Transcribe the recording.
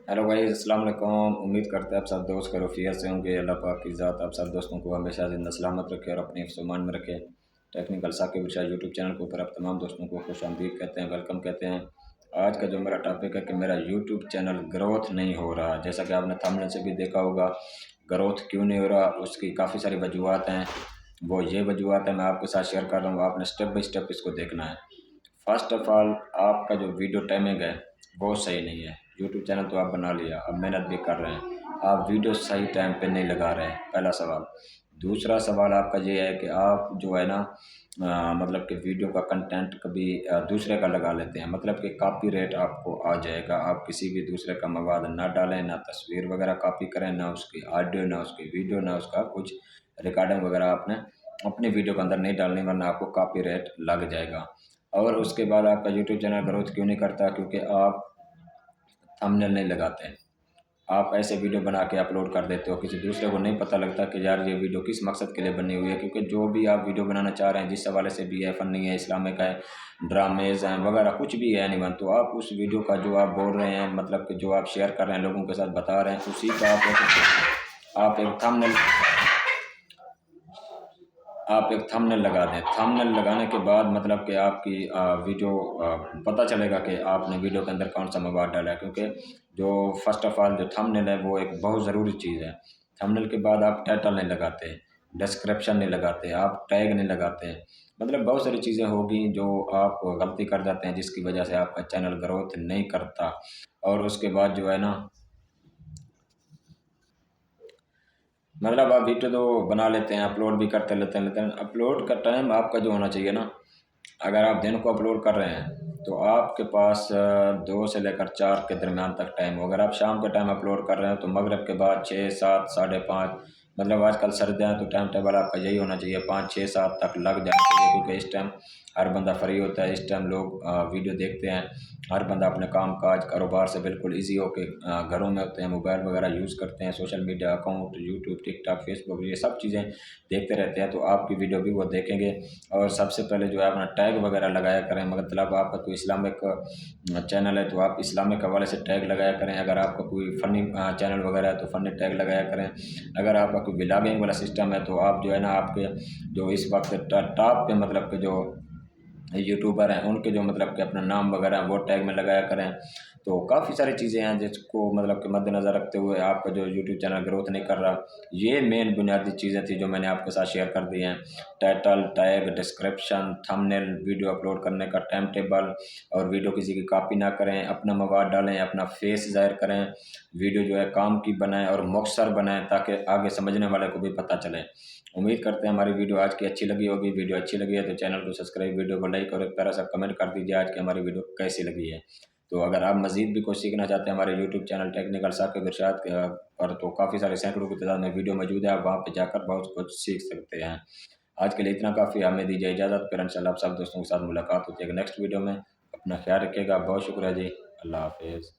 Hello भाई, अस्सलाम वालेकुम। उम्मीद करते हैं आप सब दोस्त खैरियत से होंगे। अल्लाह पाक की ज़ात आप सब दोस्तों को हमेशा ज़िंदा सलामत रखे और अपने हिफ्ज़-ओ-मान में रखे। टेक्निकल साकिब इरशाद यूट्यूब चैनल के ऊपर आप तमाम दोस्तों को खुशामदीद कहते हैं, वेलकम कहते हैं। आज का जो मेरा टॉपिक है कि मेरा यूट्यूब चैनल ग्रोथ नहीं हो रहा। जैसा कि आपने थंबनेल से भी देखा होगा, ग्रोथ क्यों नहीं हो रहा, उसकी काफ़ी सारी वजूहत हैं। वो ये वजूहत है, मैं आपके साथ शेयर कर रहा हूँ। आपने स्टेप बाई स्टेप इसको देखना है। फर्स्ट ऑफ ऑल, आपका जो वीडियो टाइमिंग है वो सही नहीं है। यूट्यूब चैनल तो आप बना लिया, अब मेहनत भी कर रहे हैं, आप वीडियो सही टाइम पे नहीं लगा रहे हैं, पहला सवाल। दूसरा सवाल आपका ये है कि आप जो है ना मतलब कि वीडियो का कंटेंट कभी दूसरे का लगा लेते हैं, मतलब कि कॉपीराइट आपको आ जाएगा। आप किसी भी दूसरे का मवाद ना डालें, ना तस्वीर वगैरह कॉपी करें, ना उसकी ऑडियो, ना उसकी वीडियो, ना उसका कुछ रिकॉर्डिंग वगैरह आपने अपनी वीडियो के अंदर नहीं डालनी, वरना आपको कॉपीराइट लग जाएगा। और उसके बाद आपका यूट्यूब चैनल ग्रोथ क्यों नहीं करता? क्योंकि आप थंबनेल नहीं लगाते हैं। आप ऐसे वीडियो बना के अपलोड कर देते हो, किसी दूसरे को नहीं पता लगता कि यार ये वीडियो किस मकसद के लिए बनी हुई है। क्योंकि जो भी आप वीडियो बनाना चाह रहे हैं, जिस हवाले से भी है, फ़नी है, इस्लामिक है, ड्रामेज़ हैं वगैरह, कुछ भी है एनीवन, तो आप उस वीडियो का जो आप बोल रहे हैं, मतलब कि जो आप शेयर कर रहे हैं, लोगों के साथ बता रहे हैं, उसी का आप एक थंबनेल आप एक थंबनेल लगा दें। थंबनेल लगाने के बाद मतलब कि आपकी वीडियो पता चलेगा कि आपने वीडियो के अंदर कौन सा मवाद डाला है। क्योंकि जो फर्स्ट ऑफ ऑल जो थंबनेल है वो एक बहुत ज़रूरी चीज़ है। थंबनेल के बाद आप टाइटल नहीं लगाते, डिस्क्रिप्शन नहीं लगाते, आप टैग नहीं लगाते, मतलब बहुत सारी चीज़ें होगी जो आप गलती कर जाते हैं, जिसकी वजह से आपका चैनल ग्रोथ नहीं करता। और उसके बाद जो है ना, मतलब आप वीडियो तो बना लेते हैं, अपलोड भी करते लेते हैं, लेकिन अपलोड का टाइम आपका जो होना चाहिए ना, अगर आप दिन को अपलोड कर रहे हैं तो आपके पास 2 से लेकर 4 के दरमियान तक टाइम हो। अगर आप शाम के टाइम अपलोड कर रहे हो तो मगरिब के बाद 6, 7, साढ़े 5, मतलब आजकल सर्दियाँ हैं तो टाइम टेबल आपका यही होना चाहिए, 5, 6, 7 तक लग जाना चाहिए। क्योंकि इस टाइम हर बंदा फ्री होता है, इस टाइम लोग वीडियो देखते हैं। हर बंदा अपने काम काज कारोबार से बिल्कुल ईज़ी होके घरों में होते हैं, मोबाइल वगैरह यूज़ करते हैं, social media account, YouTube, TikTok, Facebook, ये सब चीज़ें देखते रहते हैं, तो आपकी वीडियो भी वो देखेंगे। और सबसे पहले जो है अपना टैग वगैरह लगाया करें। मतलब आपका कोई इस्लामिक चैनल है तो आप इस्लामिक हवाले से टैग लगाया करें। अगर आपका कोई फ़नी चैनल वगैरह है तो फ़नी टैग लगाया करें। अगर आपका कोई व्लॉगिंग वाला सिस्टम है तो आप जो है ना, आपके जो इस वक्त टॉप पे मतलब के जो यूट्यूबर हैं उनके जो मतलब कि अपना नाम वगैरह वो टैग में लगाया करें। तो काफ़ी सारी चीज़ें हैं जिसको मतलब कि मद्देनज़र रखते हुए आपका जो यूट्यूब चैनल ग्रोथ नहीं कर रहा। ये मेन बुनियादी चीज़ें थी जो मैंने आपके साथ शेयर कर दी हैं। Title, tag, description, thumbnail, video upload करने का टाइम टेबल, और वीडियो किसी की कॉपी ना करें, अपना मवाद डालें, अपना फेस ज़ाहिर करें, वीडियो जो है काम की बनाएँ और मुख्तसर बनाएँ ताकि आगे समझने वाले को भी पता चले। उम्मीद करते हैं हमारी वीडियो आज की अच्छी लगी होगी। वीडियो अच्छी लगी है तो चैनल को सब्सक्राइब, वीडियो को लाइक और एक प्यारा सा कमेंट कर दीजिए आज की हमारी वीडियो कैसी लगी है। तो अगर आप मज़ीद भी कुछ सीखना चाहते हैं हमारे यूट्यूब चैनल टेक्निकल साकिब इरशाद पर, तो काफ़ी सारे सैकड़ों की तादाद में वीडियो मौजूद है, आप वहाँ पे जाकर बहुत कुछ सीख सकते हैं। आज के लिए इतना काफ़ी, हमें दीजिए इजाज़त, फिर इंशाल्लाह आप सब दोस्तों के साथ मुलाकात होती है नेक्स्ट वीडियो में। अपना ख्याल रखिएगा, बहुत शुक्रिया जी, अल्लाह हाफिज़।